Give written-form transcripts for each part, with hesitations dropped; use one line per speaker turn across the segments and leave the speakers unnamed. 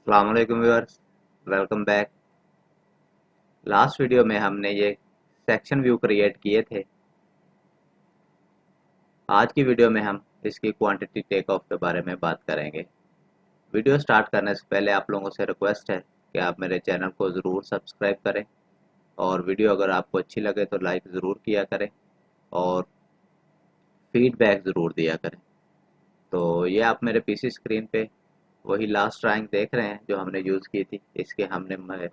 अस्सलाम वालेकुम viewers, welcome back. Last video में हमने ये सेक्शन व्यू क्रिएट किए थे। आज की वीडियो में हम इसकी क्वांटिटी टेक ऑफ के बारे में बात करेंगे। वीडियो स्टार्ट करने से पहले आप लोगों से रिक्वेस्ट है कि आप मेरे चैनल को ज़रूर सब्सक्राइब करें और वीडियो अगर आपको अच्छी लगे तो लाइक ज़रूर किया करें और फीडबैक ज़रूर दिया करें। तो ये आप मेरे पीसी स्क्रीन पे वही लास्ट ड्राइंग देख रहे हैं जो हमने यूज़ की थी। इसके हमने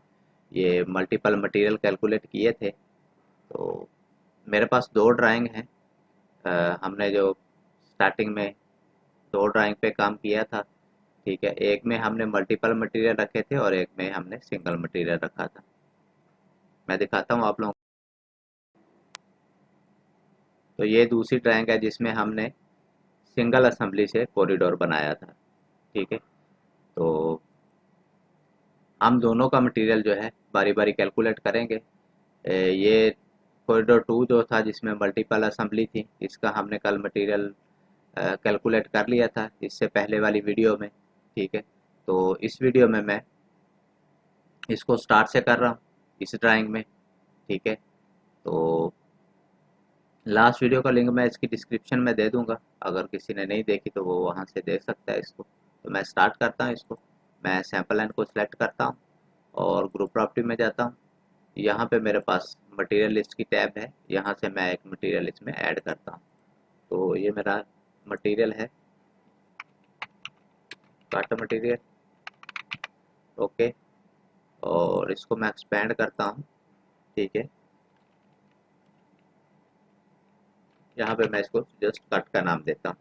ये मल्टीपल मटेरियल कैलकुलेट किए थे। तो मेरे पास दो ड्राइंग हैं। हमने जो स्टार्टिंग में दो ड्राइंग पे काम किया था, ठीक है। एक में हमने मल्टीपल मटेरियल रखे थे और एक में हमने सिंगल मटेरियल रखा था। मैं दिखाता हूँ आप लोगों को। तो ये दूसरी ड्राइंग है जिसमें हमने सिंगल असेंबली से कॉरिडोर बनाया था, ठीक है। तो हम दोनों का मटेरियल जो है बारी बारी कैलकुलेट करेंगे। ये कॉरिडोर टू जो था जिसमें मल्टीपल असेंबली थी, इसका हमने कल मटेरियल कैलकुलेट कर लिया था इससे पहले वाली वीडियो में, ठीक है। तो इस वीडियो में मैं इसको स्टार्ट से कर रहा हूँ इस ड्राइंग में, ठीक है। तो लास्ट वीडियो का लिंक मैं इसकी डिस्क्रिप्शन में दे दूंगा, अगर किसी ने नहीं देखी तो वो वहाँ से देख सकता है इसको। तो मैं स्टार्ट करता हूँ इसको। मैं सैम्पल लाइन को सिलेक्ट करता हूँ और ग्रुप प्रॉपर्टी में जाता हूँ। यहाँ पे मेरे पास मटेरियल लिस्ट की टैब है, यहाँ से मैं एक मटेरियल इसमें ऐड करता हूँ। तो ये मेरा मटेरियल है, काटा मटेरियल, ओके। और इसको मैं एक्सपेंड करता हूँ, ठीक है। यहाँ पे मैं इसको जस्ट कट का नाम देता हूँ।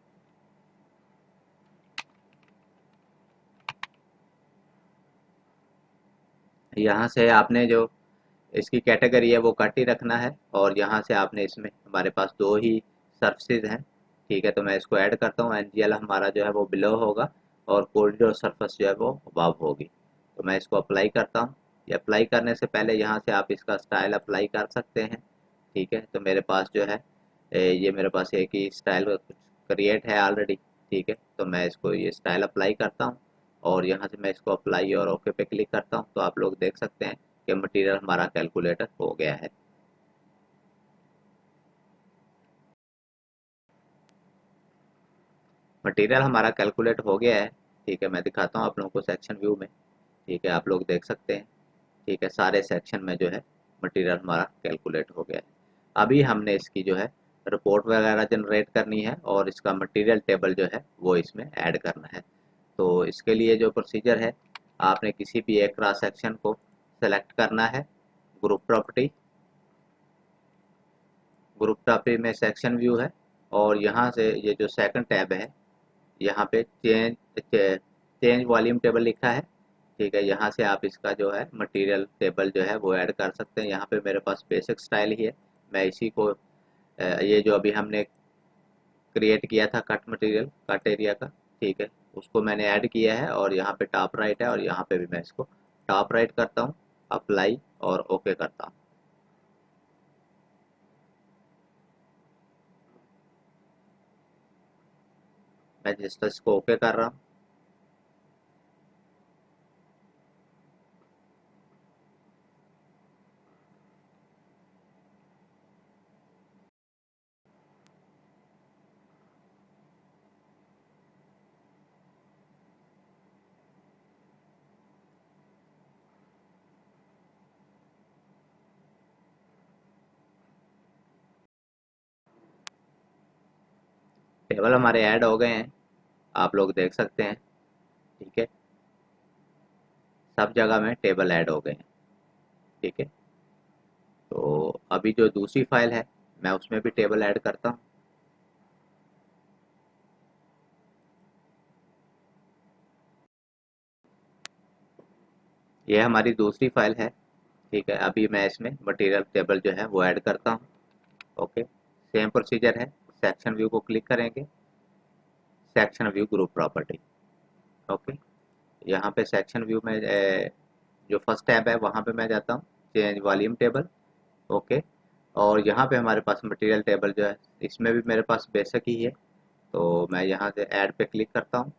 यहाँ से आपने जो इसकी कैटेगरी है वो कट ही रखना है और यहाँ से आपने इसमें हमारे पास दो ही सर्फेसिज हैं, ठीक है। तो मैं इसको ऐड करता हूँ। एनजीएल हमारा जो है वो बिलो होगा और कॉरिडोर सरफेस जो है वो अबव होगी। तो मैं इसको अप्लाई करता हूँ। ये अप्लाई करने से पहले यहाँ से आप इसका स्टाइल अप्लाई कर सकते हैं, ठीक है। तो मेरे पास जो है ये मेरे पास एक ही स्टाइल क्रिएट है ऑलरेडी, ठीक है। तो मैं इसको ये स्टाइल अप्लाई करता हूँ और यहाँ से मैं इसको अप्लाई और ओके पे क्लिक करता हूँ। तो आप लोग देख सकते हैं कि मटेरियल हमारा कैलकुलेटर हो गया है। मटेरियल हमारा कैलकुलेट हो गया है, ठीक है। मैं दिखाता हूँ आप लोगों को सेक्शन व्यू में, ठीक है। आप लोग देख सकते हैं, ठीक है। सारे सेक्शन में जो है मटेरियल हमारा कैलकुलेट हो गया है। अभी हमने इसकी जो है रिपोर्ट वगैरह जनरेट करनी है और इसका मटेरियल टेबल जो है वो इसमें ऐड करना है। तो इसके लिए जो प्रोसीजर है, आपने किसी भी एक क्रॉस सेक्शन को सेलेक्ट करना है। ग्रुप प्रॉपर्टी, ग्रुप प्रॉपर्टी में सेक्शन व्यू है और यहाँ से ये जो सेकंड टैब है, यहाँ पे चेंज वॉल्यूम टेबल लिखा है, ठीक है। यहाँ से आप इसका जो है मटेरियल टेबल जो है वो ऐड कर सकते हैं। यहाँ पे मेरे पास बेसिक स्टाइल ही है, मैं इसी को ये जो अभी हमने क्रिएट किया था कट मटेरियल कट एरिया का, ठीक है, उसको मैंने ऐड किया है और यहाँ पे टॉप राइट है और यहाँ पे भी मैं इसको टॉप राइट करता हूँ, अप्लाई और ओके करता हूँ। मैं जिस तरह इसको ओके कर रहा हूँ, टेबल हमारे ऐड हो गए हैं, आप लोग देख सकते हैं, ठीक है। सब जगह में टेबल ऐड हो गए हैं, ठीक है। तो अभी जो दूसरी फाइल है मैं उसमें भी टेबल ऐड करता हूँ। ये हमारी दूसरी फाइल है, ठीक है। अभी मैं इसमें मटेरियल टेबल जो है वो ऐड करता हूँ, ओके। सेम प्रोसीजर है, सेक्शन व्यू को क्लिक करेंगे, section view group property, okay. यहाँ पे सेक्शन व्यू में जो फर्स्ट टैब है वहाँ पे मैं जाता हूँ, चेंज वॉल्यूम टेबल, ओके। और यहाँ पे हमारे पास मटेरियल टेबल जो है इसमें भी मेरे पास बेसिक ही है, तो मैं यहाँ से ऐड पे क्लिक करता हूँ।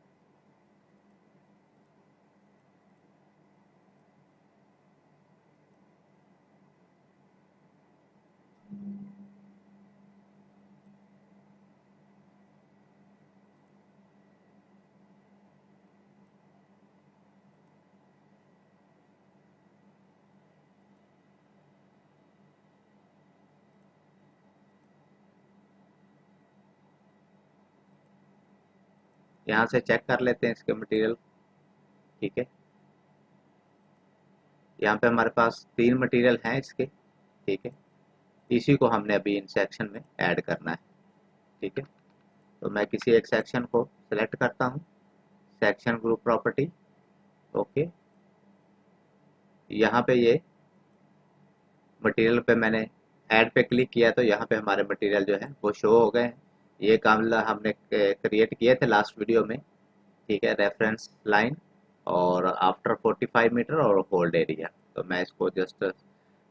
यहाँ से चेक कर लेते हैं इसके मटेरियल। ठीक है, यहाँ पे हमारे पास 3 मटेरियल हैं इसके। ठीक है, इसी को हमने अभी इन सेक्शन में ऐड करना है। ठीक है, तो मैं किसी एक सेक्शन को सिलेक्ट करता हूँ, सेक्शन ग्रुप प्रॉपर्टी। ओके, यहाँ पे ये मटेरियल पे मैंने ऐड पे क्लिक किया तो यहाँ पे हमारे मटेरियल जो है वो शो हो गए हैं। ये काम हमने क्रिएट किए थे लास्ट वीडियो में। ठीक है, रेफरेंस लाइन और आफ्टर 45 मीटर और होल्ड एरिया। तो मैं इसको जस्ट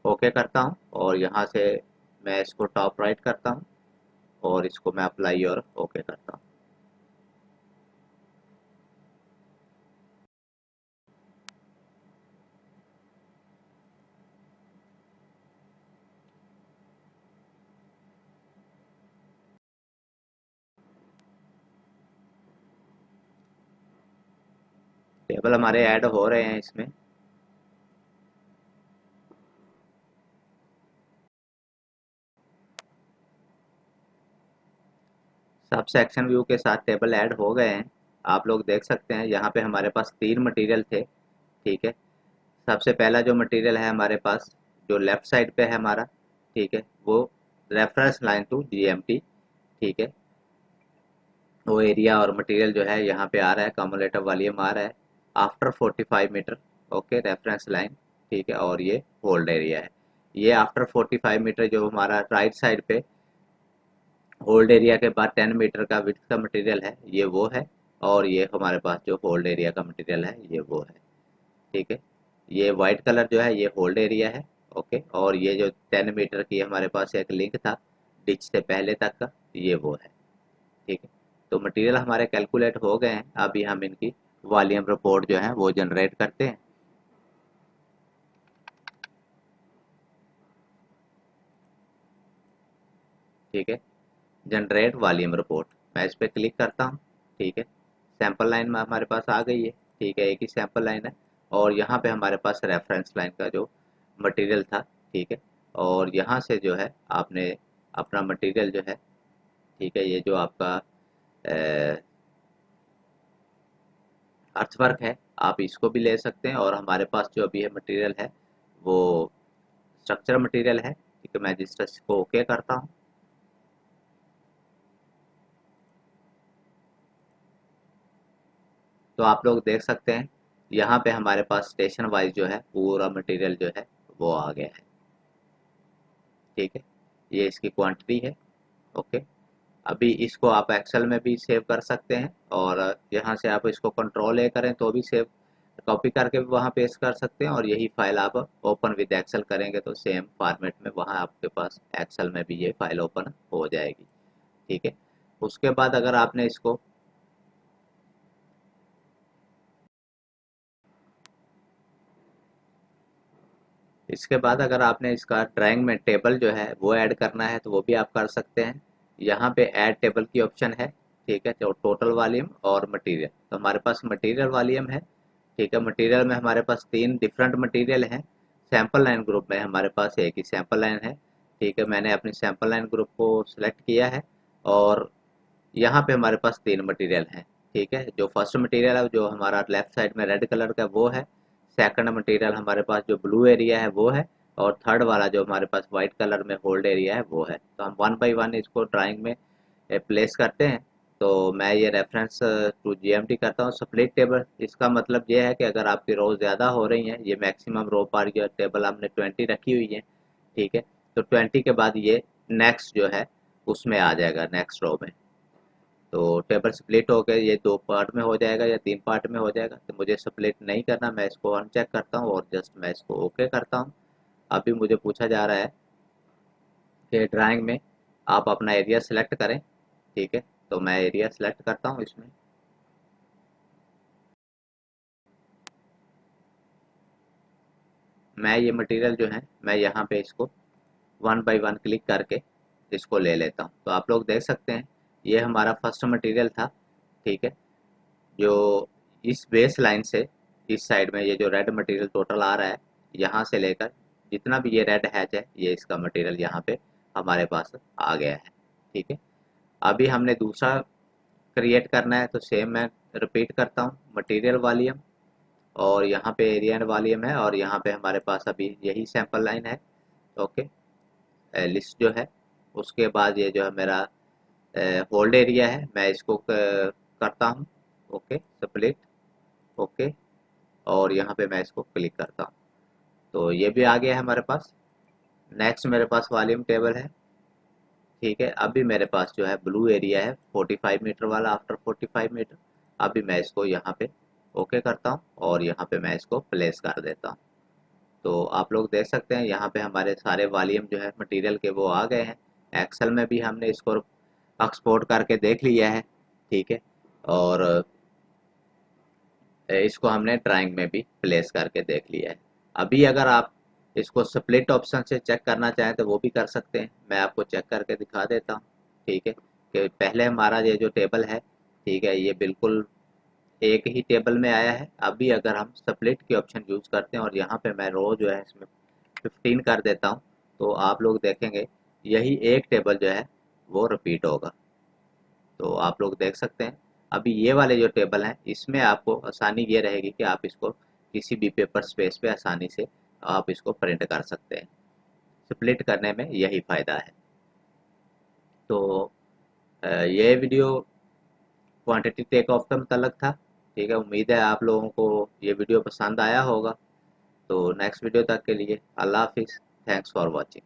ओके करता हूँ और यहाँ से मैं इसको टॉप राइट करता हूँ और इसको मैं अप्लाई और ओके करता हूँ। टेबल हमारे ऐड हो रहे हैं इसमें। सब सेक्शन व्यू के साथ टेबल ऐड हो गए हैं। आप लोग देख सकते हैं यहाँ पे हमारे पास 3 मटेरियल थे। ठीक है, सबसे पहला जो मटेरियल है हमारे पास जो लेफ्ट साइड पे है हमारा, ठीक है, वो रेफरेंस लाइन टू जीएमटी। ठीक है, वो एरिया और मटेरियल जो है यहाँ पे आ रहा है, कम्युलेटिव वॉल्यूम आ रहा है after 45 metre. Okay, reference line. ठीक है, और ये होल्ड एरिया है। ये आफ्टर 45 मीटर जो हमारा राइट साइड पे होल्ड एरिया के बाद 10 मीटर का विड्थ का मटेरियल है, ये वो है। और ये हमारे पास जो होल्ड एरिया का मटेरियल है ये वो है। ठीक है, ये वाइट कलर जो है ये होल्ड एरिया है। ओके, और ये जो 10 मीटर की हमारे पास एक लिंक था डिच से पहले तक का, ये वो है। ठीक है, तो मटेरियल हमारे कैलकुलेट हो गए हैं। अभी हम इनकी वॉल्यूम रिपोर्ट जो है वो जनरेट करते हैं। ठीक है, जनरेट वॉल्यूम रिपोर्ट, मैं इस पर क्लिक करता हूँ। ठीक है, सैंपल लाइन में हमारे पास आ गई है। ठीक है, एक ही सैंपल लाइन है और यहाँ पे हमारे पास रेफरेंस लाइन का जो मटेरियल था। ठीक है, और यहाँ से जो है आपने अपना मटेरियल जो है, ठीक है, ये जो आपका अर्थवर्क है आप इसको भी ले सकते हैं। और हमारे पास जो अभी है मटेरियल है वो स्ट्रक्चर मटेरियल है। ठीक है, मैं जिस तरह को ओके करता हूँ। तो आप लोग देख सकते हैं यहाँ पे हमारे पास स्टेशन वाइज जो है पूरा मटेरियल जो है वो आ गया है। ठीक है, ये इसकी क्वांटिटी है। ओके, अभी इसको आप एक्सेल में भी सेव कर सकते हैं और यहाँ से आप इसको कंट्रोल ए करें तो भी सेव कॉपी करके भी वहाँ पेस्ट कर सकते हैं। और यही फाइल आप ओपन विद एक्सेल करेंगे तो सेम फॉर्मेट में वहाँ आपके पास एक्सेल में भी ये फाइल ओपन हो जाएगी। ठीक है, उसके बाद अगर आपने इसको इसके बाद अगर आपने इसका ड्राइंग में टेबल जो है वो ऐड करना है तो वो भी आप कर सकते हैं। यहाँ पे ऐड टेबल की ऑप्शन है। ठीक है, तो टोटल वॉल्यूम और मटेरियल, तो हमारे पास मटेरियल वॉल्यूम है। ठीक है, मटेरियल में हमारे पास 3 डिफरेंट मटेरियल हैं। सैंपल लाइन ग्रुप में हमारे पास एक ही सैंपल लाइन है। ठीक है, मैंने अपनी सैंपल लाइन ग्रुप को सिलेक्ट किया है और यहाँ पे हमारे पास 3 मटेरियल हैं। ठीक है, जो फर्स्ट मटेरियल है जो हमारा लेफ्ट साइड में रेड कलर का वो है। सेकंड मटेरियल हमारे पास जो ब्लू एरिया है वो है। और थर्ड वाला जो हमारे पास व्हाइट कलर में होल्ड एरिया है वो है। तो हम वन बाई वन इसको ड्राइंग में प्लेस करते हैं। तो मैं ये रेफरेंस टू जीएमटी करता हूँ स्प्लिट टेबल। इसका मतलब ये है कि अगर आपकी रो ज़्यादा हो रही हैं, ये मैक्सिमम रो पर जो टेबल हमने 20 रखी हुई है। ठीक है, तो 20 के बाद ये नेक्स्ट जो है उसमें आ जाएगा नेक्स्ट रो में। तो टेबल स्प्लिट हो गए, ये 2 पार्ट में हो जाएगा या 3 पार्ट में हो जाएगा। तो मुझे स्प्लिट नहीं करना, मैं इसको अनचेक करता हूँ और जस्ट मैं इसको ओके करता हूँ। अभी मुझे पूछा जा रहा है कि ड्राइंग में आप अपना एरिया सेलेक्ट करें। ठीक है, तो मैं एरिया सेलेक्ट करता हूँ इसमें। मैं ये मटेरियल जो है मैं यहाँ पे इसको वन बाई वन क्लिक करके इसको ले लेता हूँ। तो आप लोग देख सकते हैं ये हमारा फर्स्ट मटेरियल था। ठीक है, जो इस बेस लाइन से इस साइड में ये जो रेड मटेरियल टोटल आ रहा है, यहाँ से लेकर जितना भी ये रेड हैच है ये इसका मटेरियल यहाँ पे हमारे पास आ गया है। ठीक है, अभी हमने दूसरा क्रिएट करना है तो सेम मैं रिपीट करता हूँ, मटेरियल वॉल्यूम और यहाँ पे एरिया एंड वॉल्यूम है, और यहाँ पे हमारे पास अभी यही सैंपल लाइन है। ओके, लिस्ट जो है, उसके बाद ये जो है मेरा होल्ड एरिया है, मैं इसको करता हूँ ओके स्प्लिट। ओके, और यहाँ पे मैं इसको क्लिक करता हूँ, तो ये भी आ गया है हमारे पास। नेक्स्ट मेरे पास वॉल्यूम टेबल है, ठीक है। अभी मेरे पास जो है ब्लू एरिया है 45 मीटर वाला, आफ्टर 45 मीटर। अभी मैं इसको यहाँ पे ओके करता हूँ और यहाँ पे मैं इसको प्लेस कर देता हूँ। तो आप लोग देख सकते हैं यहाँ पे हमारे सारे वॉल्यूम जो है मटेरियल के वो आ गए हैं। एक्सेल में भी हमने इसको एक्सपोर्ट करके देख लिया है, ठीक है। और इसको हमने ड्राइंग में भी प्लेस करके देख लिया है। अभी अगर आप इसको स्प्लिट ऑप्शन से चेक करना चाहें तो वो भी कर सकते हैं, मैं आपको चेक करके दिखा देता हूँ, ठीक है। कि पहले हमारा ये जो टेबल है, ठीक है, ये बिल्कुल एक ही टेबल में आया है। अभी अगर हम स्प्लिट की ऑप्शन यूज़ करते हैं और यहाँ पे मैं रो जो है इसमें 15 कर देता हूँ, तो आप लोग देखेंगे यही एक टेबल जो है वो रिपीट होगा। तो आप लोग देख सकते हैं अभी ये वाले जो टेबल हैं इसमें आपको आसानी ये रहेगी कि आप इसको किसी भी पेपर स्पेस पे आसानी से आप इसको प्रिंट कर सकते हैं। स्प्लिट करने में यही फ़ायदा है। तो ये वीडियो क्वांटिटी टेक ऑफ का मतलब था, ठीक है। उम्मीद है आप लोगों को ये वीडियो पसंद आया होगा। तो नेक्स्ट वीडियो तक के लिए अल्लाह हाफिज़, थैंक्स फॉर वॉचिंग।